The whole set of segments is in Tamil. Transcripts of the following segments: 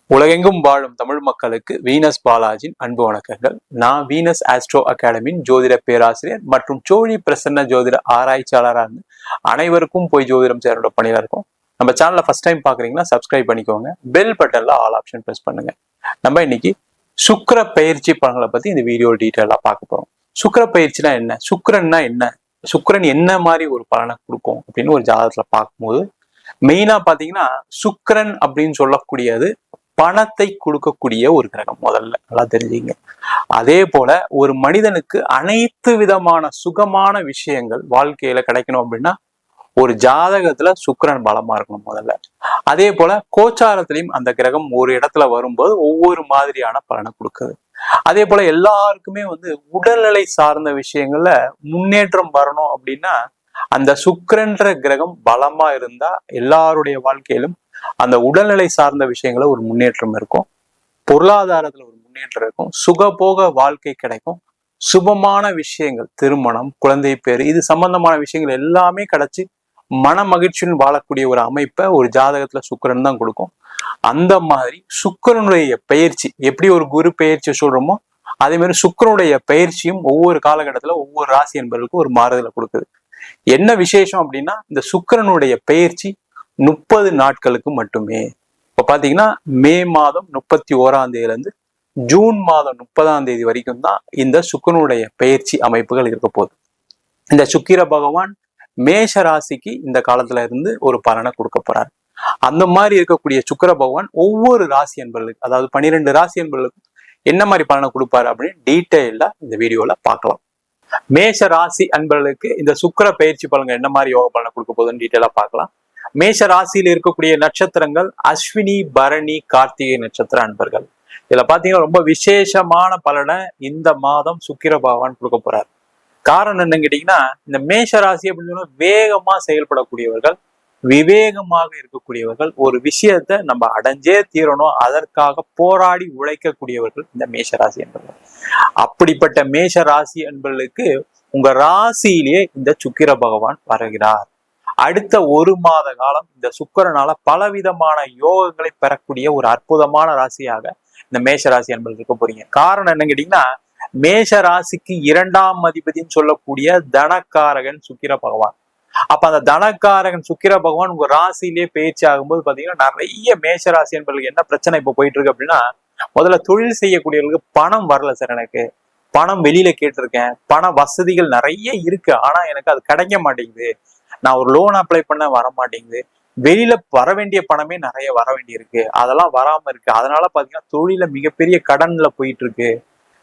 உலகெங்கும் வாழும் தமிழ் மக்களுக்கு வீனஸ் பாலாஜின் அன்பு வணக்கங்கள். நான் வீனஸ் ஆஸ்ட்ரோ அகாடமியின் ஜோதிட பேராசிரியர் மற்றும் சோழி பிரசன்ன ஜோதிட ஆராய்ச்சியாளராக இருந்து அனைவருக்கும் போய் ஜோதிடம் சேரோட பணியில இருக்கும். நம்ம சேனலை ஃபர்ஸ்ட் டைம் பாக்குறீங்கன்னா சப்ஸ்கிரைப் பண்ணிக்கோங்க. பெல் பட்டன்ல ஆல் ஆப்ஷன் பிரஸ் பண்ணுங்க. நம்ம இன்னைக்கு சுக்கிர பயிற்சி பலன்களை பத்தி இந்த வீடியோ டீட்டெயிலா பார்க்க போறோம். சுக்கிர பயிற்சினா என்ன, சுக்கிரன்னா என்ன, சுக்கிரன் என்ன மாதிரி ஒரு பலனை கொடுக்கும் அப்படின்னு ஒரு ஜாதகத்துல பார்க்கும்போது மெயினா பாத்தீங்கன்னா சுக்கிரன் அப்படின்னு சொல்லக்கூடியது பணத்தை கொடுக்கக்கூடிய ஒரு கிரகம். முதல்ல நல்லா தெரிஞ்சுங்க. அதே போல ஒரு மனிதனுக்கு அனைத்து விதமான சுகமான விஷயங்கள் வாழ்க்கையில கிடைக்கணும் அப்படின்னா ஒரு ஜாதகத்துல சுக்கிரன் பலமா இருக்கணும் முதல்ல. அதே போல கோச்சாரத்திலையும் அந்த கிரகம் ஒரு இடத்துல வரும்போது ஒவ்வொரு மாதிரியான பலனை கொடுக்குது. அதே போல எல்லாருக்குமே உடல்நிலை சார்ந்த விஷயங்கள்ல முன்னேற்றம் வரணும் அப்படின்னா அந்த சுக்கிரன்ற கிரகம் பலமா இருந்தா எல்லாருடைய வாழ்க்கையிலும் அந்த உடல்நிலை சார்ந்த விஷயங்கள ஒரு முன்னேற்றம் இருக்கும், பொருளாதாரத்துல ஒரு முன்னேற்றம் இருக்கும், சுகபோக வாழ்க்கை கிடைக்கும், சுபமான விஷயங்கள், திருமணம், குழந்தை பேரு, இது சம்பந்தமான விஷயங்கள் எல்லாமே கிடைச்சி மன மகிழ்ச்சியுடன் வாழக்கூடிய ஒரு அமைப்பை ஒரு ஜாதகத்துல சுக்கிரன் தான் கொடுக்கும். அந்த மாதிரி சுக்கிரனுடைய பயிற்சி எப்படி ஒரு குரு பயிற்சி சொல்றோமோ அதே மாதிரி சுக்கிரனுடைய பயிற்சியும் ஒவ்வொரு காலகட்டத்துல ஒவ்வொரு ராசி என்பவர்களுக்கும் ஒரு மாறுதலை கொடுக்குது. என்ன விசேஷம் அப்படின்னா இந்த சுக்கிரனுடைய பயிற்சி 30 நாட்களுக்கு மட்டுமே. இப்ப பாத்தீங்கன்னா மே மாதம் 31ஆம் தேதியில இருந்து ஜூன் மாதம் 30ஆம் தேதி வரைக்கும் தான் இந்த சுக்கிரனுடைய பயிற்சி அமைப்புகள் இருக்க போகுது. இந்த சுக்கிர பகவான் மேஷ ராசிக்கு இந்த காலத்துல இருந்து ஒரு பலனை கொடுக்க போறாரு. அந்த மாதிரி இருக்கக்கூடிய சுக்கிர பகவான் ஒவ்வொரு ராசி என்பர்களுக்கு, அதாவது 12 ராசி என்பர்களுக்கும் என்ன மாதிரி பலனை கொடுப்பாரு அப்படின்னு டீட்டெயிலா இந்த வீடியோல பார்க்கலாம். மேஷ ராசி அன்பர்களுக்கு இந்த சுக்கிர பயிற்சி பலன்கள் என்ன மாதிரி யோக பலனை கொடுக்க போகுதுன்னு டீட்டெயிலா பார்க்கலாம். மேஷ ராசியில் இருக்கக்கூடிய நட்சத்திரங்கள் அஸ்வினி, பரணி, கார்த்திகை நட்சத்திர அன்பர்கள். இதுல பாத்தீங்கன்னா ரொம்ப விசேஷமான பலனை இந்த மாதம் சுக்கிர பகவான் கொடுக்க போறாரு. காரணம் என்னன்னு கேட்டீங்கன்னா இந்த மேஷ ராசி அப்படின்னு சொன்னா வேகமா செயல்படக்கூடியவர்கள், விவேகமாக இருக்கக்கூடியவர்கள், ஒரு விஷயத்த நம்ம அடைஞ்சே தீரணும் அதற்காக போராடி உழைக்கக்கூடியவர்கள் இந்த மேஷ ராசி என்பவர்கள். அப்படிப்பட்ட மேஷ ராசி என்பவர்களுக்கு உங்க ராசியிலேயே இந்த சுக்கிர பகவான் வருகிறார். அடுத்த ஒரு மாத காலம் இந்த சுக்கிரனால பலவிதமான யோகங்களை பெறக்கூடிய ஒரு அற்புதமான ராசியாக இந்த மேஷ ராசி என்பது இருக்க போறீங்க. காரணம் என்ன கேட்டீங்கன்னா மேஷ ராசிக்கு 2ஆம் அதிபதினு சொல்லக்கூடிய தனக்காரகன் சுக்கிர பகவான். அப்ப அந்த தனக்காரகன் சுக்கிர பகவான் உங்க ராசியிலேயே பயிற்சி ஆகும்போது பாத்தீங்கன்னா நிறைய மேஷ ராசி என்பவர்களுக்கு என்ன பிரச்சனை இப்ப போயிட்டு இருக்கு அப்படின்னா, முதல்ல தொழில் செய்யக்கூடியவர்களுக்கு பணம் வரல சார், எனக்கு பணம் வெளியில கேட்டிருக்கேன், பண வசதிகள் நிறைய இருக்கு, ஆனா எனக்கு அது கிடைக்க மாட்டேங்குது, நான் ஒரு லோன் அப்ளை பண்ண வர மாட்டேங்குது, வெளியில வர வேண்டிய பணமே நிறைய வர வேண்டி இருக்கு, அதெல்லாம் வராம இருக்கு, அதனால பாத்தீங்கன்னா தொழில மிகப்பெரிய கடன்ல போயிட்டு இருக்கு,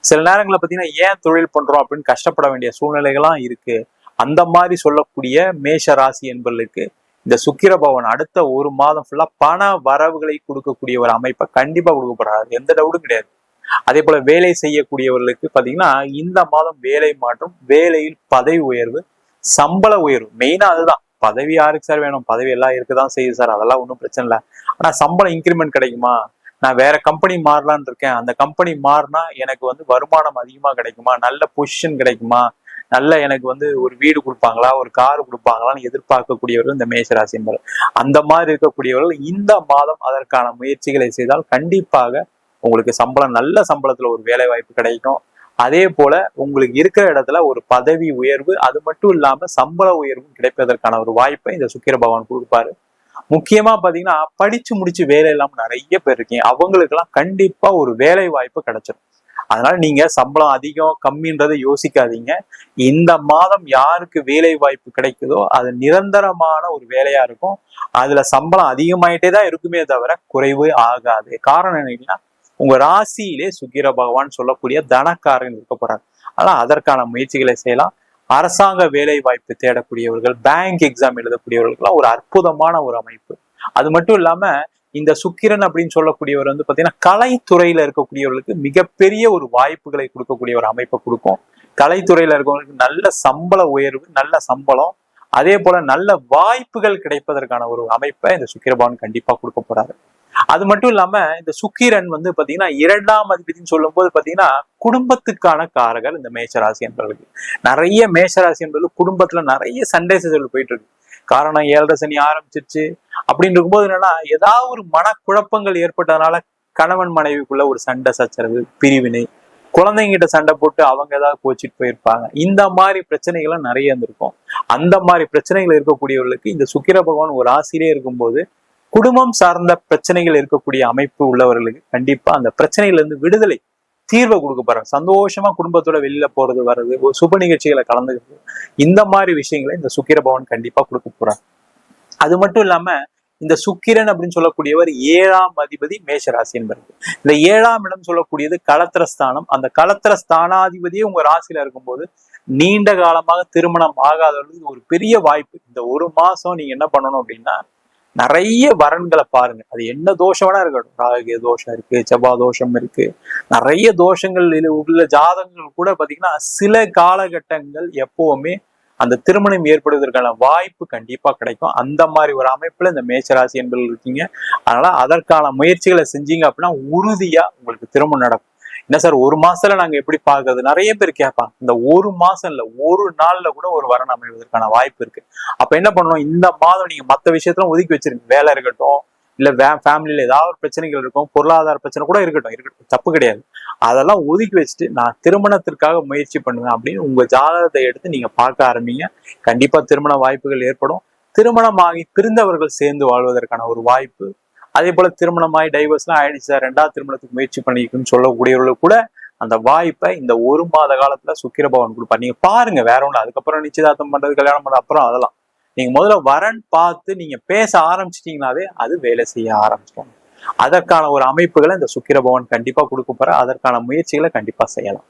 சில நேரங்களில் பாத்தீங்கன்னா ஏன் தொழில் பண்றோம் அப்படின்னு கஷ்டப்பட வேண்டிய சூழ்நிலைகள்லாம் இருக்கு. அந்த மாதிரி சொல்லக்கூடிய மேஷ ராசி என்பவர்களுக்கு இந்த சுக்கிர பகவான் அடுத்த ஒரு மாதம் ஃபுல்லா பண வரவுகளை கொடுக்கக்கூடிய ஒரு அமைப்பை கண்டிப்பா கொடுக்கப்படுறாரு, எந்த டவுட்டும் கிடையாது. அதே போல வேலை செய்யக்கூடியவர்களுக்கு பாத்தீங்கன்னா இந்த மாதம் வேலை மாற்றம், வேலையில் பதவி உயர்வு, சம்பள உயர்வு, மெயினா அதுதான். பதவி யாருக்கு சார் வேணும், பதவி எல்லாம் இருக்குதான் செய்யுது சார், அதெல்லாம் ஒன்றும் பிரச்சனை இல்லை, ஆனா சம்பளம் இன்க்ரிமெண்ட் கிடைக்குமா, நான் வேற கம்பெனி மாறலான்னு இருக்கேன், அந்த கம்பெனி மாறினா எனக்கு வருமானம் அதிகமா கிடைக்குமா, நல்ல பொசிஷன் கிடைக்குமா, நல்ல எனக்கு ஒரு வீடு கொடுப்பாங்களா, ஒரு காரு கொடுப்பாங்களான்னு எதிர்பார்க்கக்கூடியவர்கள் இந்த மேஷராசி என்பவர். அந்த மாதிரி இருக்கக்கூடியவர்கள் இந்த மாதம் அதற்கான முயற்சிகளை செய்தால் கண்டிப்பாக உங்களுக்கு சம்பளம், நல்ல சம்பளத்துல ஒரு வேலை வாய்ப்பு கிடைக்கும். அதே போல உங்களுக்கு இருக்கிற இடத்துல ஒரு பதவி உயர்வு, அது மட்டும் இல்லாம சம்பள உயர்வு கிடைப்பதற்கான ஒரு வாய்ப்பை இந்த சுக்கிர பகவான் கொடுப்பாரு. முக்கியமா பாத்தீங்கன்னா படிச்சு முடிச்சு வேலை இல்லாம நிறைய பேர் இருக்கீங்க, அவங்களுக்கு எல்லாம் கண்டிப்பா ஒரு வேலை வாய்ப்பு கிடைச்சிடும். அதனால நீங்க சம்பளம் அதிகம் கம்மின்றதை யோசிக்காதீங்க. இந்த மாதம் யாருக்கு வேலை வாய்ப்பு கிடைக்குதோ அது நிரந்தரமான ஒரு வேலையா இருக்கும், அதுல சம்பளம் அதிகமாயிட்டே தான் இருக்குமே தவிர குறைவு ஆகாது. காரணம் என்னன்னா உங்க ராசியிலே சுக்கிர பகவான் சொல்லக்கூடிய தனக்காரன் இருக்க போறாங்க. ஆனா அதற்கான முயற்சிகளை செய்யலாம். அரசாங்க வேலை வாய்ப்பு தேடக்கூடியவர்கள், பேங்க் எக்ஸாம் எழுதக்கூடியவர்களுக்கெல்லாம் ஒரு அற்புதமான ஒரு அமைப்பு. அது மட்டும் இல்லாம இந்த சுக்கிரன் அப்படின்னு சொல்லக்கூடியவர் பாத்தீங்கன்னா கலைத்துறையில இருக்கக்கூடியவர்களுக்கு மிகப்பெரிய ஒரு வாய்ப்புகளை கொடுக்கக்கூடிய ஒரு அமைப்பை கொடுக்கும். கலைத்துறையில இருக்கவங்களுக்கு நல்ல சம்பள உயர்வு, நல்ல சம்பளம், அதே போல நல்ல வாய்ப்புகள் கிடைப்பதற்கான ஒரு அமைப்பை இந்த சுக்கிர பகவான் கண்டிப்பா கொடுக்க போறாரு. அது மட்டும் இல்லாம இந்த சுக்கிரன் பாத்தீங்கன்னா 2ஆம் அதிபதினு சொல்லும் போது பாத்தீங்கன்னா குடும்பத்துக்கான காரகர் இந்த மேஷராசி என்பவர்களுக்கு. நிறைய மேஷராசி என்பவர்கள் குடும்பத்துல நிறைய சண்டை சச்சரவு போயிட்டு இருக்கு. காரணம் 7.5 சனி ஆரம்பிச்சிருச்சு அப்படின்னு இருக்கும்போது என்னன்னா ஏதாவது ஒரு மனக்குழப்பங்கள் ஏற்பட்டதுனால கணவன் மனைவிக்குள்ள ஒரு சண்டை சச்சரவு, பிரிவினை, குழந்தைங்கிட்ட சண்டை போட்டு அவங்க ஏதாவது கோச்சிட்டு போயிருப்பாங்க. இந்த மாதிரி பிரச்சனைகள்லாம் நிறைய இருந்திருக்கும். அந்த மாதிரி பிரச்சனைகள் இருக்கக்கூடியவர்களுக்கு இந்த சுக்கிர பகவான் ஒரு ராசியிலே இருக்கும்போது குடும்பம் சார்ந்த பிரச்சனைகள் இருக்கக்கூடிய அமைப்பு உள்ளவர்களுக்கு கண்டிப்பா அந்த பிரச்சனையில இருந்து விடுதலை, தீர்வை கொடுக்க போறாங்க. சந்தோஷமா குடும்பத்தோட வெளியில போறது வர்றது, ஒரு சுப நிகழ்ச்சிகளை கலந்துக்கிறது, இந்த மாதிரி விஷயங்களை இந்த சுக்கிர பகவான் கண்டிப்பா கொடுக்க போறாங்க. அது மட்டும் இல்லாம இந்த சுக்கிரன் அப்படின்னு சொல்லக்கூடியவர் 7ஆம் அதிபதி மேஷராசி என்பது. இந்த 7ஆம் இடம் சொல்லக்கூடியது களத்திரஸ்தானம். அந்த களத்திரஸ்தானாதிபதியே உங்க ராசியில இருக்கும்போது நீண்ட காலமாக திருமணம் ஆகாதவர்களுக்கு ஒரு பெரிய வாய்ப்பு. இந்த ஒரு மாசம் நீங்க என்ன பண்ணணும் அப்படின்னா, நிறைய வரன்களை பாருங்க. அது என்ன தோஷம் வேணா இருக்கட்டும். ராகு தோஷம் இருக்கு, செவ்வாய் தோஷம் இருக்கு, நிறைய தோஷங்கள் உள்ள ஜாதகங்கள் கூட பாத்தீங்கன்னா சில காலகட்டங்கள் எப்பவுமே அந்த திருமணம் ஏற்படுவதற்கான வாய்ப்பு கண்டிப்பா கிடைக்கும். அந்த மாதிரி ஒரு அமைப்புல இந்த மேஷராசி என்பது இருக்கீங்க. அதனால அதற்கான முயற்சிகளை செஞ்சீங்க அப்படின்னா உறுதியா உங்களுக்கு திருமணம் நடக்கும். என்ன சார் ஒரு மாசத்துல நாங்க எப்படி பாக்குறது? நிறைய பேர் கேட்பாங்க. இந்த ஒரு மாசம் இல்ல, ஒரு நாள்ல கூட ஒரு வரன் அமைவதற்கான வாய்ப்பு இருக்கு. அப்ப என்ன பண்ணணும், இந்த மாதம் நீங்க மத்த விஷயத்துல ஒதுக்கி வச்சிருங்க. வேலை இருக்கட்டும், இல்ல ஃபேமிலியில ஏதாவது ஒரு பிரச்சனைகள் இருக்கும், பொருளாதார பிரச்சனை கூட இருக்கட்டும், தப்பு கிடையாது. அதெல்லாம் ஒதுக்கி வச்சுட்டு நான் திருமணத்திற்காக முயற்சி பண்ணுவேன் அப்படின்னு உங்க ஜாதகத்தை எடுத்து நீங்க பார்க்க ஆரம்பிங்க. கண்டிப்பா திருமண வாய்ப்புகள் ஏற்படும். திருமணமாகி பிரிந்தவர்கள் சேர்ந்து வாழ்வதற்கான ஒரு வாய்ப்பு, அதே போல திருமணமாகி டைவர்ஸ்லாம் ஆயிடுச்சு சார், 2வது திருமணத்துக்கு முயற்சி பண்ணிக்கணும்னு சொல்லக்கூடியவர்களுக்கு கூட அந்த வாய்ப்பை இந்த ஒரு மாத காலத்துல சுக்கிர பகவான் கொடுப்பார். நீங்க பாருங்க, வேற ஒண்ணு. அதுக்கப்புறம் நிச்சயதார்த்தம் பண்றது, கல்யாணம் பண்றது அப்புறம் அதெல்லாம் நீங்க முதல்ல வரன் பார்த்து நீங்க பேச ஆரம்பிச்சிட்டீங்கன்னாவே அது வேலை செய்ய ஆரம்பிச்சிடும். அதற்கான ஒரு அமைப்புகளை இந்த சுக்கிர பகவான் கண்டிப்பா கொடுக்க போற. அதற்கான முயற்சிகளை கண்டிப்பா செய்யலாம்.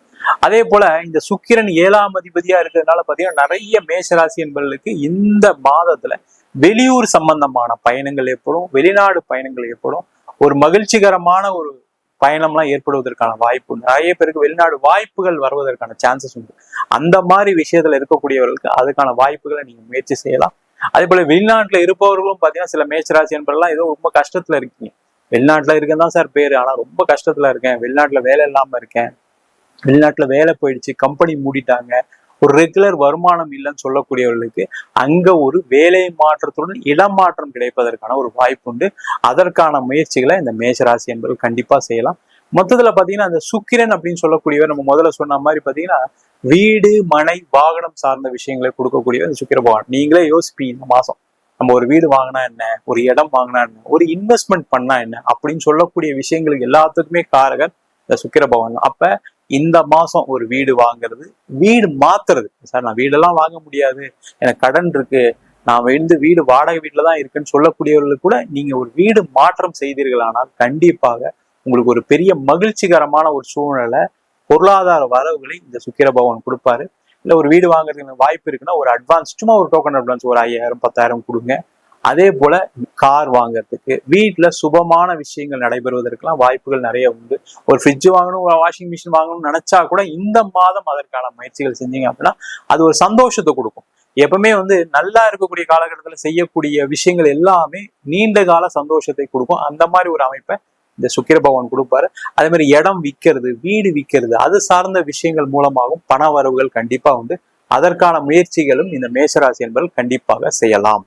அதே போல இந்த சுக்கிரன் 7ஆம் அதிபதியா இருக்கிறதுனால பாத்தீங்கன்னா நிறைய மேஷராசி என்பவர்களுக்கு இந்த மாதத்துல வெளியூர் சம்பந்தமான பயணங்கள் ஏற்படும், வெளிநாடு பயணங்கள் ஏற்படும், ஒரு மகிழ்ச்சிகரமான ஒரு பயணம்லாம் ஏற்படுவதற்கான வாய்ப்பு உண்டு. நிறைய பேருக்கு வெளிநாடு வாய்ப்புகள் வருவதற்கான சான்சஸ் உண்டு. அந்த மாதிரி விஷயத்துல இருக்கக்கூடியவர்களுக்கு அதுக்கான வாய்ப்புகளை நீங்க முயற்சி செய்யலாம். அதே போல வெளிநாட்டுல இருப்பவர்களும் பாத்தீங்கன்னா சில மேஷராசி என்பதெல்லாம் ஏதோ ரொம்ப கஷ்டத்துல இருக்கீங்க. வெளிநாட்டுல இருக்கேன் தான் சார் பேரு, ஆனா ரொம்ப கஷ்டத்துல இருக்கேன், வெளிநாட்டுல வேலை இல்லாம இருக்கேன், வெளிநாட்டுல வேலை போயிடுச்சு, கம்பெனி மூடிட்டாங்க, ஒரு ரெகுலர் வருமானம் இல்லைன்னு சொல்லக்கூடியவர்களுக்கு அங்க ஒரு வேலை மாற்றத்துடன் இடமாற்றம் கிடைப்பதற்கான ஒரு வாய்ப்பு உண்டு. அதற்கான முயற்சிகளை இந்த மேஷராசி என்பது கண்டிப்பா செய்யலாம். மொத்தத்துல பாத்தீங்கன்னா அந்த சுக்கிரன் அப்படின்னு சொல்லக்கூடியவர் நம்ம முதல்ல சொன்ன மாதிரி பாத்தீங்கன்னா வீடு, மனை, வாகனம் சார்ந்த விஷயங்களை கொடுக்கக்கூடியவர் இந்த சுக்கிர பகவான். நீங்களே யோசிப்பீங்க, இந்த மாசம் நம்ம ஒரு வீடு வாங்கினா என்ன, ஒரு இடம் வாங்கினா என்ன, ஒரு இன்வெஸ்ட்மெண்ட் பண்ணா என்ன அப்படின்னு சொல்லக்கூடிய விஷயங்களுக்கு எல்லாத்துக்குமே காரகர் இந்த சுக்கிர பகவான். அப்ப இந்த மாசம் ஒரு வீடு வாங்குறது, வீடு மாத்துறது, சார் நான் வீடெல்லாம் வாங்க முடியாது, எனக்கு கடன் இருக்கு, நான் வீடு வாடகை வீட்டுல தான் இருக்குன்னு சொல்லக்கூடியவர்களுக்கு கூட நீங்க ஒரு வீடு மாற்றம் செய்தீர்களானால் கண்டிப்பாக உங்களுக்கு ஒரு பெரிய மகிழ்ச்சிகரமான ஒரு சூழ்நிலை, பொருளாதார வரவுகளை இந்த சுக்கிர பகவான் கொடுப்பாரு. இல்ல ஒரு வீடு வாங்குறதுக்கு வாய்ப்பு இருக்குன்னா ஒரு அட்வான்ஸ், சும்மா ஒரு டோக்கன் அட்வான்ஸ் ஒரு 5000 10,000 கொடுங்க. அதே போல கார் வாங்குறதுக்கு, வீட்டுல சுபமான விஷயங்கள் நடைபெறுவதற்கெல்லாம் வாய்ப்புகள் நிறைய உண்டு. ஒரு ஃப்ரிட்ஜ் வாங்கணும், ஒரு வாஷிங் மிஷின் வாங்கணும்னு நினைச்சா கூட இந்த மாதம் அதற்கான முயற்சிகள் செஞ்சீங்க அப்படின்னா அது ஒரு சந்தோஷத்தை கொடுக்கும். எப்பவுமே நல்லா இருக்கக்கூடிய காலகட்டத்துல செய்யக்கூடிய விஷயங்கள் எல்லாமே நீண்ட கால சந்தோஷத்தை கொடுக்கும். அந்த மாதிரி ஒரு அமைப்பை இந்த சுக்கிர பகவான் கொடுப்பாரு. அதே மாதிரி இடம் விற்கிறது, வீடு விற்கிறது, அது சார்ந்த விஷயங்கள் மூலமாகவும் பண வரவுகள் கண்டிப்பா உண்டு. அதற்கான முயற்சிகளும் இந்த மேஷராசி என்பது கண்டிப்பாக செய்யலாம்.